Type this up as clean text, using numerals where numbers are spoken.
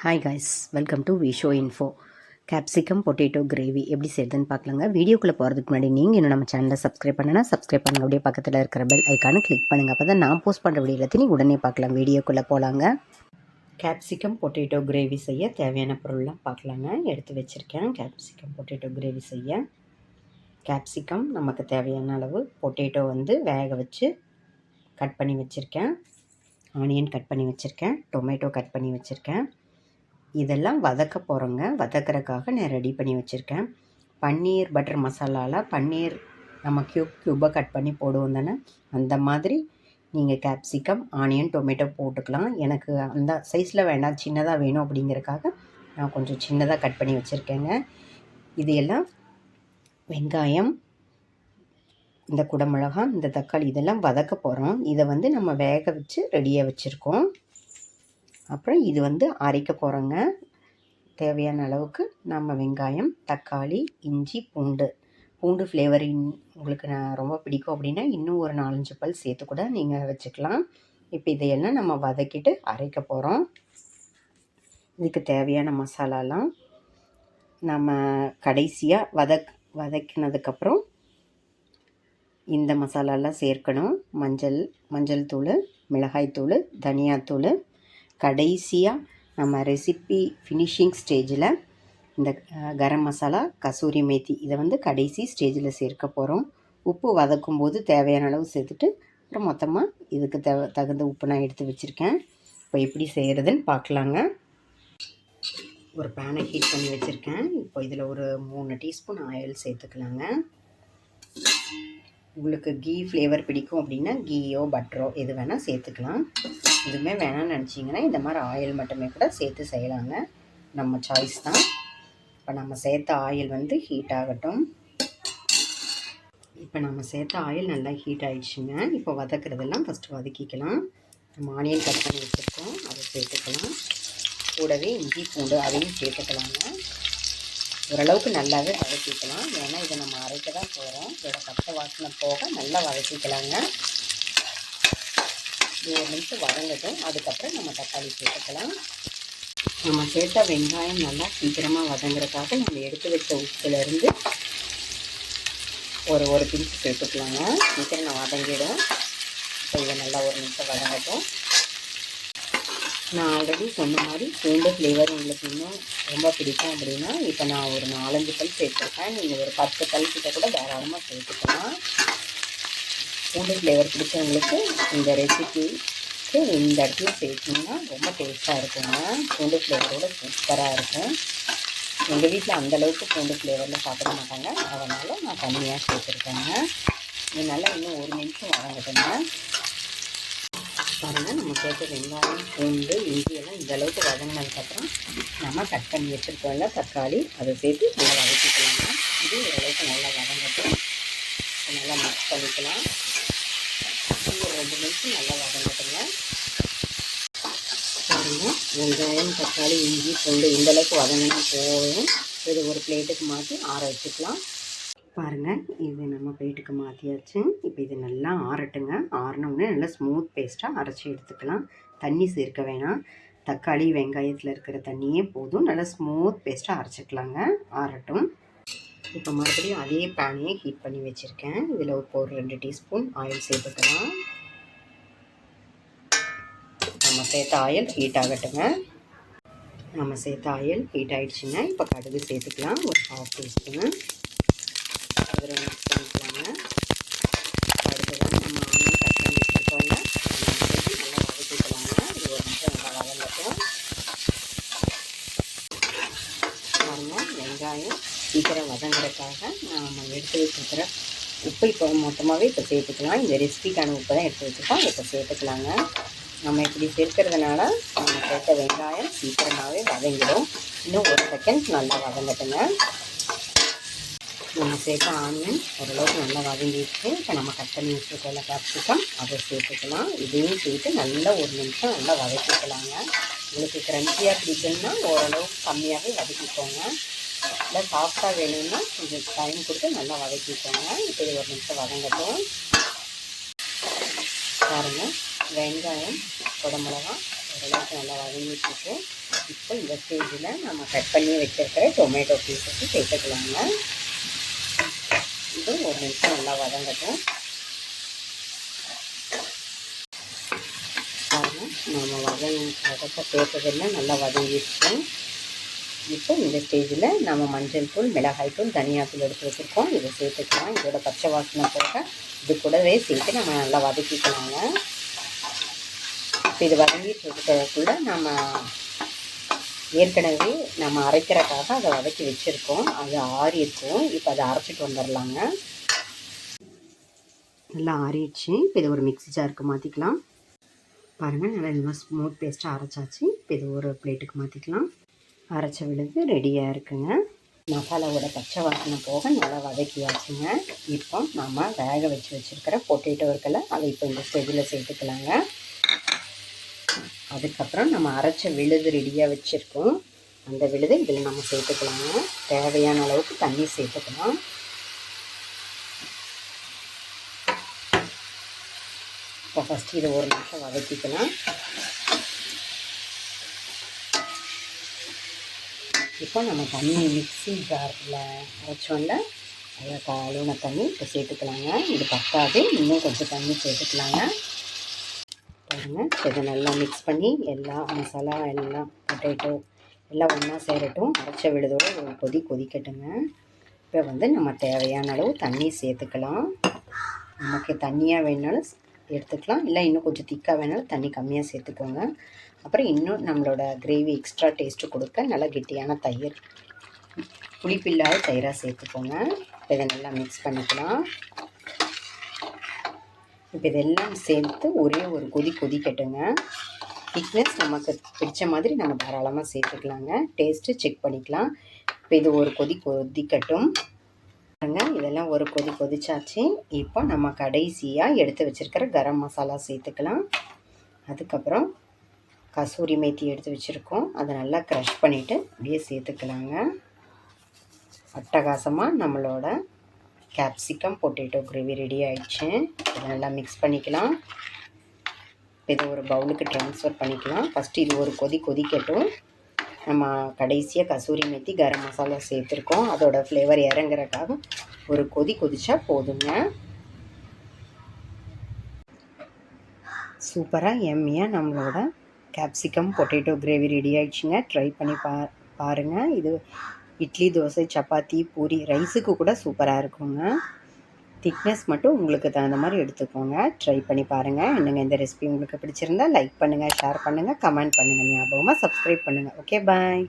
Hi guys, welcome to Visho info. Capsicum potato gravy எப்படி செய்யுதுன்னு பார்க்கலாங்க. வீடியோக்குள்ளே போகிறதுக்கு முன்னாடி நீங்கள் இன்னும் நம்ம சேனலை சப்ஸ்கிரைப் சப்ஸ்கிரைப் பண்ணுங்கள். அப்படியே பக்கத்தில் இருக்கிற பெல் ஐக்கானு கிளிக் பண்ணுங்கள். அப்போ தான் நான் போஸ்ட் பண்ணுற வீடியோ எல்லாத்தையும் உடனே பார்க்கலாம். வீடியோக்குள்ளே போகலாங்க. கேப்சிகம் பொட்டேட்டோ கிரேவி செய்ய தேவையான பொருள்லாம் பார்க்கலாங்க. எடுத்து வச்சுருக்கேன் கேப்சிகம் பொட்டேட்டோ கிரேவி செய்ய. கேப்சிகம் நமக்கு தேவையான அளவு, பொட்டேட்டோ வேக வச்சு கட் பண்ணி வச்சுருக்கேன், ஆனியன் கட் பண்ணி வச்சுருக்கேன், டொமேட்டோ கட் பண்ணி வச்சுருக்கேன். இதெல்லாம் வதக்க போகிறோங்க. வதக்கிறதுக்காக நான் ரெடி பண்ணி வச்சுருக்கேன். பன்னீர் பட்டர் மசாலாவில் பன்னீர் நம்ம க்யூபாக கட் பண்ணி போடுவோம் தானே, அந்த மாதிரி நீங்கள் கேப்சிகம், ஆனியன், டொமேட்டோ போட்டுக்கலாம். எனக்கு அந்த சைஸில் வேண்டாம், சின்னதாக வேணும் அப்படிங்கிறக்காக நான் கொஞ்சம் சின்னதாக கட் பண்ணி வச்சுருக்கேங்க. இது எல்லாம் வெங்காயம், இந்த குடமிளகா, இந்த தக்காளி இதெல்லாம் வதக்க போகிறோம். இதை நம்ம வேக வச்சு ரெடியாக வச்சுருக்கோம். அப்புறம் இது அரைக்க போகிறோங்க. தேவையான அளவுக்கு நம்ம வெங்காயம், தக்காளி, இஞ்சி, பூண்டு ஃப்ளேவரிங் உங்களுக்கு நான் ரொம்ப பிடிக்கும் அப்படின்னா இன்னும் ஒரு 4-5 பல் சேர்த்து கூட நீங்கள் வச்சுக்கலாம். இப்போ இதையெல்லாம் நம்ம வதக்கிட்டு அரைக்க போகிறோம். இதுக்கு தேவையான மசாலாலாம் நம்ம கடைசியாக வதக்கினதுக்கப்புறம் இந்த மசாலாலாம் சேர்க்கணும். மஞ்சள் தூள், மிளகாய்த்தூள், தனியாத்தூள். கடைசியாக நம்ம ரெசிபி ஃபினிஷிங் ஸ்டேஜில் இந்த கரம் மசாலா, கசூரி மேத்தி இதை கடைசி ஸ்டேஜில் சேர்க்க போகிறோம். உப்பு வதக்கும் போது தேவையான அளவு சேர்த்துட்டு அப்புறம் மொத்தமாக இதுக்கு தகுந்த உப்பு நான் எடுத்து வச்சுருக்கேன். இப்போ எப்படி செய்கிறதுன்னு பார்க்கலாங்க. ஒரு பேனை ஹீட் பண்ணி வச்சுருக்கேன். இப்போ இதில் ஒரு 3 டீஸ்பூன் ஆயில் சேர்த்துக்கலாங்க. உங்களுக்கு கீ ஃப்ளேவர் பிடிக்கும் அப்படின்னா கீயோ பட்டரோ எது வேணால் சேர்த்துக்கலாம். எதுவுமே வேணாம்னு நினச்சிங்கன்னா இந்த மாதிரி ஆயில் மட்டுமே கூட சேர்த்து செய்யலாங்க. நம்ம சாய்ஸ் தான். இப்போ நம்ம சேர்த்த ஆயில் ஹீட் ஆகட்டும். இப்போ நம்ம சேர்த்த ஆயில் நல்லா ஹீட் ஆகிடுச்சுங்க. இப்போ வதக்கிறதெல்லாம் ஃபஸ்ட்டு வதக்கிக்கலாம். நம்ம ஆனியன் கட் பண்ணி வச்சுருக்கோம், அதை சேர்த்துக்கலாம். கூடவே இஞ்சி, பூண்டு அதையும் சேர்த்துக்கலாங்க. ஓரளவுக்கு நல்லாவே வதக்கிக்கலாம். ஏன்னா இதை நம்ம அரைக்க தான் போகிறோம். இதோட பச்சை வாசனை போக நல்லா வதக்கிக்கலாங்க. இது 1 நிமிஷம் வதங்கட்டும். அதுக்கப்புறம் நம்ம தக்காளி சேர்த்துக்கலாம். நம்ம சேர்த்த வெங்காயம் நல்லா சீக்கிரமாக வதங்குறதுக்காக நம்ம எடுத்து வச்ச உப்புலேருந்து ஒரு பிஞ்சு சேர்த்துக்கலாங்க. சீக்கிரம் வதங்கிடும். இப்போ இதை நல்லா 1 நிமிஷம் வதங்கட்டும். நான் ஆல்ரெடி சொன்ன மாதிரி பூண்டு ஃப்ளேவர் உங்களுக்கு இன்னும் ரொம்ப பிடிக்கும் அப்படின்னா இப்போ நான் ஒரு 4-5 பல் சேர்த்துருக்கேன். நீங்கள் ஒரு 10 பல் கிட்ட கூட தாராளமாக சேர்த்துக்கலாம். பூண்டு ஃப்ளேவர் பிடிச்சவங்களுக்கு இந்த ரெசிபிக்கு இந்த இடத்துல சேர்த்திங்கன்னா ரொம்ப டேஸ்ட்டாக இருக்குங்க. பூண்டு ஃப்ளேவரோட சூப்பராக இருக்கும். எங்கள் வீட்டில் அந்தளவுக்கு பூண்டு ஃப்ளேவரில் சாப்பிட மாட்டாங்க, அதனால் நான் கம்மியாக சேர்த்துருக்கேங்க. இதனால் இன்னும் 1 நிமிஷம் வதங்கட்டுங்க. பாருங்கள், நம்ம சேர்த்த வெங்காயம், பூண்டு, இஞ்சியெல்லாம் இந்தளவுக்கு வதங்கினதுக்கப்புறம் நம்ம கட் பண்ணி வச்சுருக்கோம்ல தக்காளி, அதை சேர்த்து நல்லா வதக்கிக்கலாங்க. இது ஓரளவுக்கு நல்லா வதங்கட்டும். நல்லா மிக்ஸ் பண்ணிக்கலாம். ஒரு 2 நிமிஷம் நல்லா வதங்கட்டுங்க. பாருங்கள், வெங்காயம், தக்காளி, இஞ்சி, பூண்டு இந்தளவுக்கு வதங்கினா போதும். இது ஒரு பிளேட்டுக்கு மாற்றி ஆற வச்சுக்கலாம். பாருங்கள், இது நம்ம பிளேட்டுக்கு மாற்றியாச்சு. இப்போ இது நல்லா ஆறட்டுங்க. ஆறினவுடனே நல்லா ஸ்மூத் பேஸ்ட்டாக அரைச்சி எடுத்துக்கலாம். தண்ணி சேர்க்க வேணாம். தக்காளி, வெங்காயத்தில் இருக்கிற தண்ணியே போதும். நல்லா ஸ்மூத் பேஸ்ட்டாக அரைச்சிக்கலாங்க. ஆறட்டும். இப்போ மறுபடியும் அதே பேனையே ஹீட் பண்ணி வச்சுருக்கேன். இதில் ஒரு 2 டீஸ்பூன் ஆயில் சேர்த்துக்கலாம். நம்ம சேர்த்த ஆயில் ஹீட் ஆகட்டுங்க. நம்ம சேர்த்த ஆயில் ஹீட் ஆகிடுச்சுங்க. இப்போ கடுகு சேர்த்துக்கலாம். ஒரு 1/2 டீஸ்பூனு. அதில் மிக்ஸ் பண்ணிக்கலாங்க. அடுத்ததான் நம்ம ஆனியன் கட் பண்ணி வச்சுருக்கோம்ல, அதை சேர்த்து நல்லா வதக்கிக்கலாங்க. இது 1 நிமிஷம் நல்லா வதங்கட்டும். பாருங்கள், வெங்காயம் சீக்கிரம் வதங்குறதுக்காக நம்ம எடுத்து வச்சுருக்கிற உப்பு இப்போ மொத்தமாகவே இப்போ சேர்த்துக்கலாம். இந்த ரெசிபிக்கான உப்பு தான் எடுத்து வச்சுருக்கோம், இப்போ சேர்த்துக்கலாங்க. நம்ம இப்படி சேர்க்கறதுனால நம்ம சேர்த்த வெங்காயம் சீக்கிரமாகவே வதங்கிடும். இன்னும் 1 செகண்ட் நல்லா வதங்கட்டுங்க. நம்ம சேர்த்த ஆனியன் ஓரளவுக்கு நல்லா வதங்கிடுச்சு. இப்போ நம்ம கட் பண்ணி வச்சுருக்கோம்ல கேப்சிகம், அதை சேர்த்துக்கலாம். இதையும் சேர்த்து நல்லா 1 நிமிஷம் நல்லா வதக்கிக்கலாங்க. உங்களுக்கு க்ரன்ச்சியாக பிடிக்குன்னா ஓரளவுக்கு கம்மியாகவே வதக்கிக்கோங்க. இல்லை சாஃப்டாக வேணும்னா கொஞ்சம் டைம் கொடுத்து நல்லா வதக்கிக்கோங்க. இப்போ இது 1 நிமிஷம் வதங்கட்டும். பாருங்கள், வெங்காயம், குடமிளகா, ஓரளவுக்கு நல்லா வதங்கிட்டு இப்போ இந்த ஸ்டேஜில் நம்ம கட் பண்ணி வச்சுருக்கிற டொமேட்டோ பீஸஸ் சேர்த்துக்கலாங்க. இது ஒரு நிமிஷம் நல்லா வதங்கட்டும். பாருங்கள், நம்ம வதக்க சேர்த்ததெல்லாம் நல்லா வதங்கிடுச்சு. இப்போ இந்த ஸ்டேஜில் நம்ம மஞ்சள் தூள், மிளகாய் தூள், தனியாத்தூள் எடுத்து வச்சுருக்கோம். இதை சேர்த்துக்கலாம். இதோட பச்சை வாசனை போக இது கூடவே சேர்த்து நம்ம நல்லா வதக்கிக்கலாங்க. இப்போ இது வதங்கிட்டு இருக்கிறதுக்குள்ள நம்ம ஏற்கனவே நம்ம அரைக்கிறதுக்காக அதை வதக்கி வச்சுருக்கோம். அது ஆறி இருக்கும். இப்போ அதை அரைச்சிட்டு வந்துடலாங்க. நல்லா ஆறிடுச்சு. இப்போ இதை ஒரு மிக்ஸி ஜாருக்கு மாற்றிக்கலாம். பாருங்கள், நல்லா இந்த மாதிரி ஸ்மூத் பேஸ்ட்டாக அரைச்சாச்சு. இப்போ இது ஒரு பிளேட்டுக்கு மாற்றிக்கலாம். அரைச்ச விழுது ரெடியாக இருக்குங்க. மசாலாவோட பச்சை வாசனை போக நல்லா வதக்கியாச்சுங்க. இப்போ நம்ம வேக வச்சுருக்கிற பொட்டேட்டோ இருக்குல்ல, அதை இப்போ இந்த ஸ்டேஜில் சேர்த்துக்கலாங்க. அதுக்கப்புறம் நம்ம அரைச்ச விழுது ரெடியாக வச்சுருக்கோம். அந்த விழுதை இதில் நம்ம சேர்த்துக்கலாங்க. தேவையான அளவுக்கு தண்ணி சேர்த்துக்கலாம். இப்போ ஃபஸ்ட்டு இதை ஒரு நிமிஷம் வதக்கிக்கலாம். இப்போ நம்ம தண்ணி மிக்ஸி ஜாரில் அரைச்சோம்ல, அதில் கழுவுன தண்ணி இப்போ சேர்த்துக்கலாங்க. இது பத்தாது, இன்னும் கொஞ்சம் தண்ணி சேர்த்துக்கலாங்க. பாருங்கள், இதை நல்லா மிக்ஸ் பண்ணி எல்லா மசாலா எல்லாம் பொட்டேட்டோ எல்லாம் ஒன்றா சேரட்டும். அரைச்ச விழுதோடு ஒரு கொதிக்கட்டுங்க. இப்போ நம்ம தேவையான அளவு தண்ணி சேர்த்துக்கலாம். நமக்கு தண்ணியாக வேணாலும் எடுத்துக்கலாம், இல்லை இன்னும் கொஞ்சம் திக்காக வேணாலும் தண்ணி கம்மியாக சேர்த்துக்கோங்க. அப்புறம் இன்னும் நம்மளோட கிரேவி எக்ஸ்ட்ரா டேஸ்ட்டு கொடுக்க நல்லா கெட்டியான தயிர், புளிப்பில்லாத தயிராக சேர்த்துக்கோங்க. இதை நல்லா மிக்ஸ் பண்ணிக்கலாம். இப்போ இதெல்லாம் சேர்த்து ஒரே ஒரு கொதிக்கட்டுங்க. திக்னஸ் நமக்கு பிடிச்ச மாதிரி நம்ம தாராளமாக சேர்த்துக்கலாங்க. டேஸ்ட்டு செக் பண்ணிக்கலாம். இப்போ இது ஒரு கொதிக்கட்டும். இதெல்லாம் ஒரு கொதிச்சாச்சு. இப்போ நம்ம கடைசியாக எடுத்து வச்சுருக்கிற கரம் மசாலா சேர்த்துக்கலாம். அதுக்கப்புறம் கசூரி மேத்தி எடுத்து வச்சுருக்கோம். அதை நல்லா க்ரஷ் பண்ணிவிட்டு அப்படியே சேர்த்துக்கலாங்க. அட்டகாசமாக நம்மளோட கேப்சிகம் பொட்டேட்டோ கிரேவி ரெடி ஆகிடுச்சு. இதை நல்லா மிக்ஸ் பண்ணிக்கலாம். இதை ஒரு பவுலுக்கு ட்ரான்ஸ்ஃபர் பண்ணிக்கலாம். ஃபஸ்ட்டு இது ஒரு கொதிக்கட்டும். நம்ம கடைசியாக கசூரி மேத்தி கரம் மசாலா சேர்த்துருக்கோம். அதோட ஃப்ளேவர் இறங்குறதுக்காக ஒரு கொதிச்சா போதுங்க. சூப்பராக எம்மியாக நம்மளோட கேப்சிகம் பொட்டேட்டோ கிரேவி ரெடி ஆகிடுச்சுங்க. ட்ரை பண்ணி பாருங்கள். இது இட்லி, தோசை, சப்பாத்தி, பூரி, ரைஸுக்கு கூட சூப்பராக இருக்குங்க. திக்னஸ் மட்டும் உங்களுக்கு தகுந்த மாதிரி எடுத்துக்கோங்க. ட்ரை பண்ணி பாருங்கள். என்னங்க இந்த ரெசிபி உங்களுக்கு பிடிச்சிருந்தா லைக் பண்ணுங்கள், ஷேர் பண்ணுங்கள், கமெண்ட் பண்ணுங்கள். ஞாபகமாக சப்ஸ்கிரைப் பண்ணுங்கள். ஓகே, பாய்.